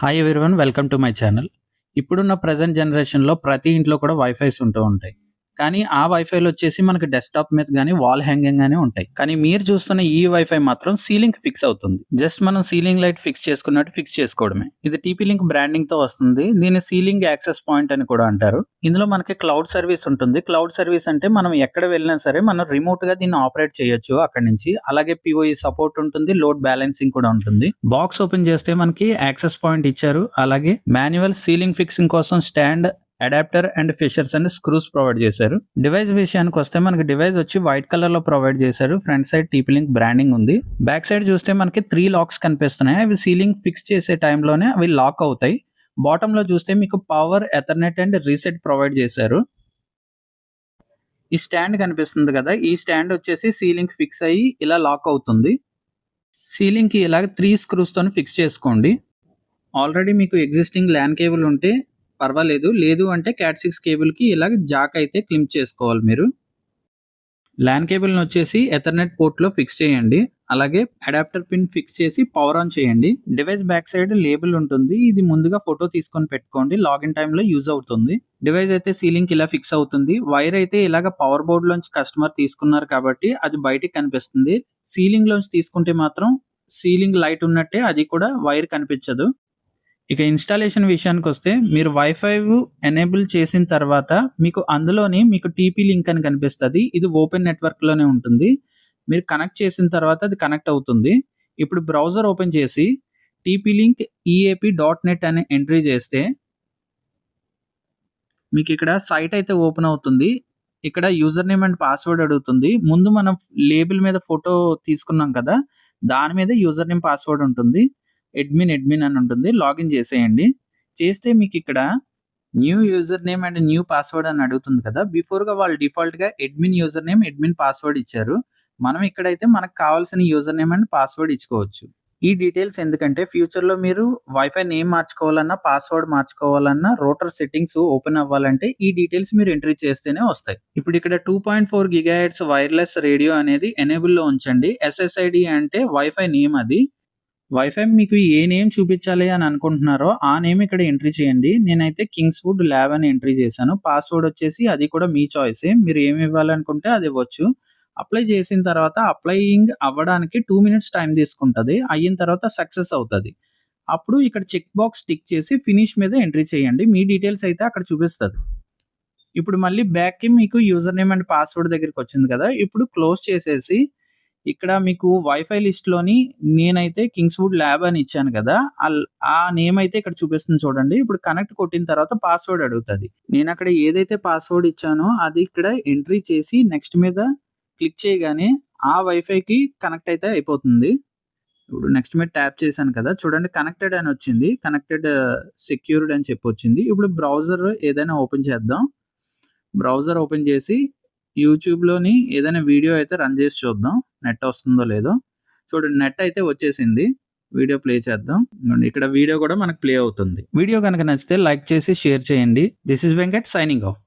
Hi everyone, welcome to my channel. ఇప్పుడున్న present జనరేషన్లో ప్రతి ఇంట్లో కూడా వైఫైస్ ఉంటూ ఉంటాయి. కానీ ఆ వైఫైలు వచ్చేసి మనకి డెస్క్టాప్ మీద కానీ వాల్ హ్యాంగింగ్ గానే ఉంటాయి. కానీ మీరు చూస్తున్న ఈ వైఫై మాత్రం సీలింగ్ ఫిక్స్ అవుతుంది. జస్ట్ మనం సీలింగ్ లైట్ ఫిక్స్ చేసుకున్నట్టు ఫిక్స్ చేసుకోవడమే. ఇది టీపీ లింక్ బ్రాండింగ్ తో వస్తుంది. దీన్ని సీలింగ్ యాక్సెస్ పాయింట్ అని కూడా అంటారు. ఇందులో మనకి క్లౌడ్ సర్వీస్ ఉంటుంది. క్లౌడ్ సర్వీస్ అంటే మనం ఎక్కడ వెళ్ళినా సరే మనం రిమోట్ గా దీన్ని ఆపరేట్ చేయొచ్చు అక్కడి నుంచి. అలాగే పిఓఈ సపోర్ట్ ఉంటుంది, లోడ్ బ్యాలెన్సింగ్ కూడా ఉంటుంది. బాక్స్ ఓపెన్ చేస్తే మనకి యాక్సెస్ పాయింట్ ఇచ్చారు. అలాగే మాన్యువల్ సీలింగ్ ఫిక్సింగ్ కోసం stand, adapter and fishers and screws provide చేశారు. డివైస్ విషయానికి వస్తే మనకి డివైస్ వచ్చి వైట్ కలర్ లో ప్రొవైడ్ చేశారు. Front side TP link branding ఉంది. బ్యాక్ సైడ్ చూస్తే మనకి 3 లాక్స్ కనిపిస్తున్నాయి. అవి సీలింగ్ ఫిక్స్ చేసే టైంలోనే అవి లాక్ అవుతాయి. బాటమ్ లో చూస్తే మీకు power, Ethernet and reset provide చేశారు. ఈ స్టాండ్ కనిపిస్తుంది కదా, ఈ స్టాండ్ వచ్చేసి సీలింగ్ ఫిక్స్ అయ్యి ఇలా లాక్ అవుతుంది. సీలింగ్ కి ఇలాగ 3 స్క్రూస్ తో ఫిక్స్ చేసుకోండి. ఆల్రెడీ మీకు ఎగ్జిస్టింగ్ ల్యాన్ కేబుల్ ఉంటే పర్వాలేదు, లేదు అంటే క్యాట్ 6 కేబుల్ కి ఇలాగ జాక్ అయితే క్లింప్ చేసుకోవాలి. మీరు ల్యాన్ కేబుల్ వచ్చేసి ఎథర్నెట్ పోర్ట్ లో ఫిక్స్ చేయండి. అలాగే అడాప్టర్ పిన్ ఫిక్స్ చేసి పవర్ ఆన్ చేయండి. డివైస్ బ్యాక్ సైడ్ లేబుల్ ఉంటుంది. ఇది ముందుగా ఫోటో తీసుకొని పెట్టుకోండి, లాగిన్ టైంలో యూజ్ అవుతుంది. డివైస్ అయితే సీలింగ్ ఇలా ఫిక్స్ అవుతుంది. వైర్ అయితే ఇలాగ పవర్ బోర్డ్ లోంచి కస్టమర్ తీసుకున్నారు కాబట్టి అది బయటికి కనిపిస్తుంది. సీలింగ్ లోంచి తీసుకుంటే మాత్రం సీలింగ్ లైట్ ఉన్నట్టే అది కూడా వైర్ కనిపించదు. ఇక ఇన్స్టాలేషన్ విషయానికి వస్తే మీరు వైఫై ఎనేబుల్ చేసిన తర్వాత మీకు అందులోని మీకు టీపీ లింక్ అని కనిపిస్తుంది. ఇది ఓపెన్ నెట్వర్క్ లోనే ఉంటుంది. మీరు కనెక్ట్ చేసిన తర్వాత అది కనెక్ట్ అవుతుంది. ఇప్పుడు బ్రౌజర్ ఓపెన్ చేసి టీపీ లింక్ eap.net అని ఎంట్రీ చేస్తే మీకు ఇక్కడ సైట్ అయితే ఓపెన్ అవుతుంది. ఇక్కడ యూజర్ నేమ్ అండ్ పాస్వర్డ్ అడుగుతుంది. ముందు మనం లేబుల్ మీద ఫోటో తీసుకున్నాం కదా, దాని మీద యూజర్ నేమ్ పాస్వర్డ్ ఉంటుంది. అడ్మిన్ అని ఉంటుంది. లాగిన్ చేసేయండి. చేస్తే మీకు ఇక్కడ new user name and new password అని అడుగుతుంది కదా. బిఫోర్ గా వాళ్ళు డిఫాల్ట్ గా admin user name, admin password ఇచ్చారు. మనం ఇక్కడైతే మనకు కావాల్సిన యూజర్ నేమ్ అండ్ పాస్వర్డ్ ఇచ్చుకోవచ్చు. ఈ డీటెయిల్స్ ఎందుకంటే ఫ్యూచర్ లో మీరు వైఫై నేమ్ మార్చుకోవాలన్నా, పాస్వర్డ్ మార్చుకోవాలన్నా, రూటర్ సెట్టింగ్స్ ఓపెన్ అవ్వాలంటే ఈ డీటెయిల్స్ మీరు ఎంట్రీ చేస్తేనే వస్తాయి. ఇప్పుడు ఇక్కడ 2.4 GHz వైర్లెస్ రేడియో అనేది ఎనేబుల్ లో ఉంచండి. SSID అంటే వైఫై నేమ్. అది వైఫై మీకు ఏ నేమ్ చూపించాలి అని అనుకుంటున్నారో ఆ నేమ్ ఇక్కడ ఎంట్రీ చేయండి. నేనైతే కింగ్స్వుడ్ ల్యాబ్ అని ఎంట్రీ చేశాను. పాస్వర్డ్ వచ్చేసి అది కూడా మీ చాయిసే, మీరు ఏమి ఇవ్వాలనుకుంటే అది ఇవ్వచ్చు. అప్లై చేసిన తర్వాత అప్లయింగ్ అవ్వడానికి 2 మినిట్స్ టైం తీసుకుంటుంది. అయిన తర్వాత సక్సెస్ అవుతుంది. అప్పుడు ఇక్కడ చెక్ బాక్స్ టిక్ చేసి ఫినిష్ మీద ఎంట్రీ చేయండి. మీ డీటెయిల్స్ అయితే అక్కడ చూపిస్తుంది. ఇప్పుడు మళ్ళీ బ్యాక్కి మీకు యూజర్ నేమ్ అండ్ పాస్వర్డ్ దగ్గరికి వచ్చింది కదా. ఇప్పుడు క్లోజ్ చేసేసి ఇక్కడ మీకు వైఫై లిస్ట్ లోని నేనైతే కింగ్స్వుడ్ ల్యాబ్ అని ఇచ్చాను కదా, ఆ నేమ్ అయితే ఇక్కడ చూపిస్తుంది చూడండి. ఇప్పుడు కనెక్ట్ కొట్టిన తర్వాత పాస్వర్డ్ అడుగుతుంది. నేను అక్కడ ఏదైతే పాస్వర్డ్ ఇచ్చానో అది ఇక్కడ ఎంట్రీ చేసి నెక్స్ట్ మీద క్లిక్ చేయగానే ఆ వైఫైకి కనెక్ట్ అయితే అయిపోతుంది. ఇప్పుడు నెక్స్ట్ మీద ట్యాప్ చేశాను కదా, చూడండి కనెక్టెడ్ అని వచ్చింది. కనెక్టెడ్ సెక్యూర్డ్ అని చెప్పి వచ్చింది. ఇప్పుడు బ్రౌజర్ ఏదైనా ఓపెన్ చేద్దాం. బ్రౌజర్ ఓపెన్ చేసి యూట్యూబ్లోని ఏదైనా వీడియో అయితే రన్ చేసి చూద్దాం, నెట్ వస్తుందో లేదో. చూడండి నెట్ అయితే వచ్చేసింది. వీడియో ప్లే చేద్దాం. ఇక్కడ వీడియో కూడా మనకు ప్లే అవుతుంది. వీడియో కనుక నచ్చితే లైక్ చేసి షేర్ చేయండి. This is Venkat signing off.